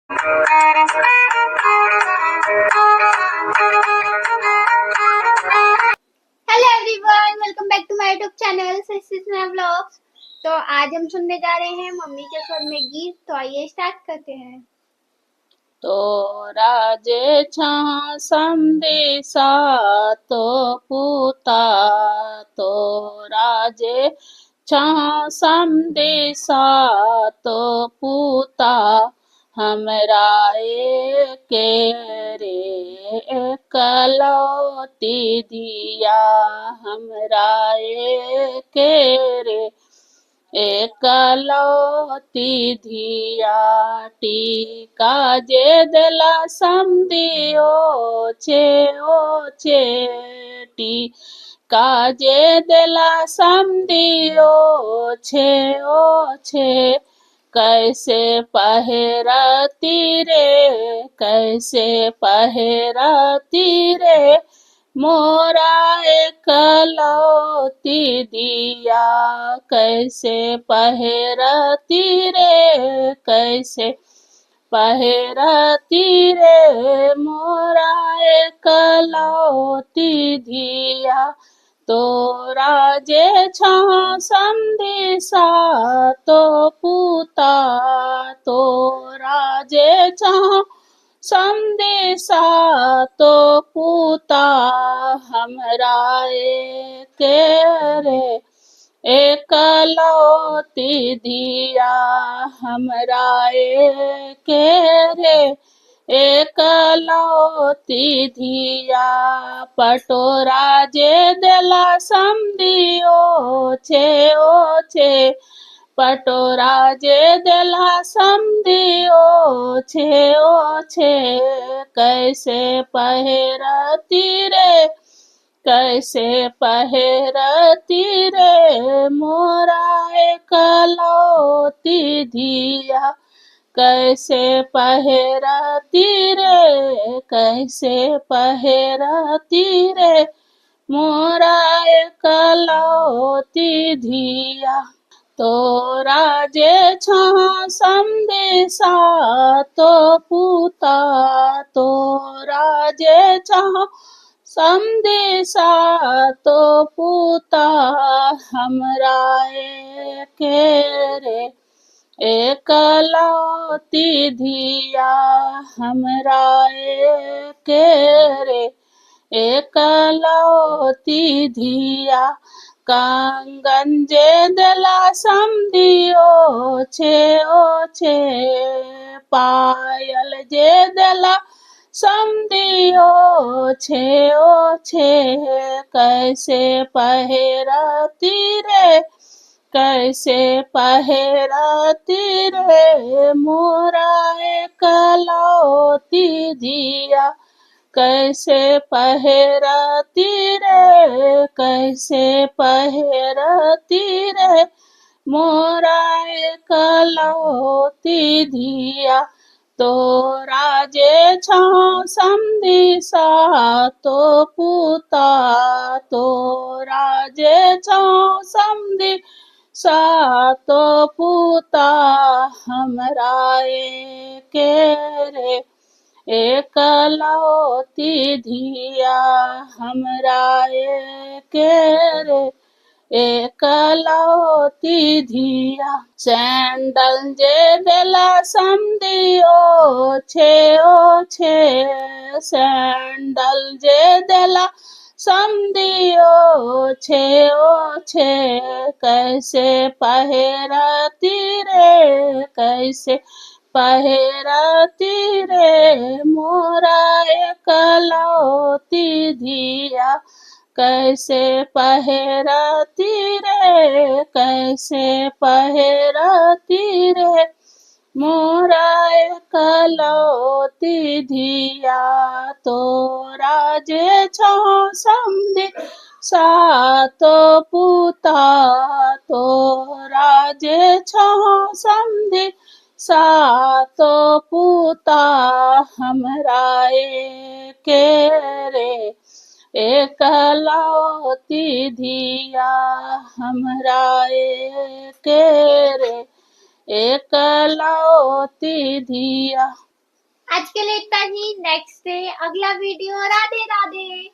Hello everyone, welcome back to my YouTube channel Sasmita vlogs. तो आज हम सुनने जा रहे हैं मम्मी के स्वर में गीत। तो आइए स्टार्ट करते हैं। तोरा जे छा संदेशा तो पूता, तोरा जे छा संदेशा तो पूता, हमरा के रे एकलौती दिया, हमरा के रे एकलौती धिया, टीका जे देला समदियो छे टीका जे देला समदियो छे, कैसे पहिरती रे, कैसे पहिरती रे, मोरा एकलौती दिया, कैसे पहिरती रे, कैसे पहिरती रे, मोरा एकलौती धिया, तोरा जे छा संदेशा तो पूता, तोरा जे छा संदेशा तो पूता, हमरा के रे एकलौती दिया, हमरा के रे एकलौती धिया, पटोरा जे देला समदियो छे, पटोरा जे देला समदियो छे, कैसे पहिरती रे, कैसे पहिरती रे, मोरा एकलौती धिया, कैसे पहिरती रे, कैसे पहिरती रे, मोरा एकलौती धिया, तोरा जे छा संदेशा तो पूता, तोरा जे छा संदेशा तो पूता, हमरा के रे एकलौती धिया, हमरा के रे एकलौती धिया, कंगन जे देला समदियो छे, पायल जे देला समदियो छे, कैसे पहिरती रे, कैसे पहिरती रे, मोरा एकलौती धिया, कैसे पहिरती रे, कैसे पहिरती रे, मोरा एकलौती धिया, तोरा जे छा संदेशा तो पूता, तोरा जे छा संदेशा तो पूता, हमरा के रे एकलौती धिया, हमरा के रे एकलौती धिया, सैंडल जे देला समदियो छे, सैंडल जे देला समदियो छे, कैसे पहिरती रे, कैसे पहिरती रे, मोरा एकलौती धिया, कैसे पहिरती रे, कैसे पहिरती रे, मोरा एकलौती धिया, तोरा जे छा संदेशा तो पूता, तोरा जे छा संदेशा तो पूता, हमरा के रे एकलौती धिया, हमरा के रे एकलौती धिया। आज के लिए इतना ही। नेक्स्ट डे अगला वीडियो। राधे राधे।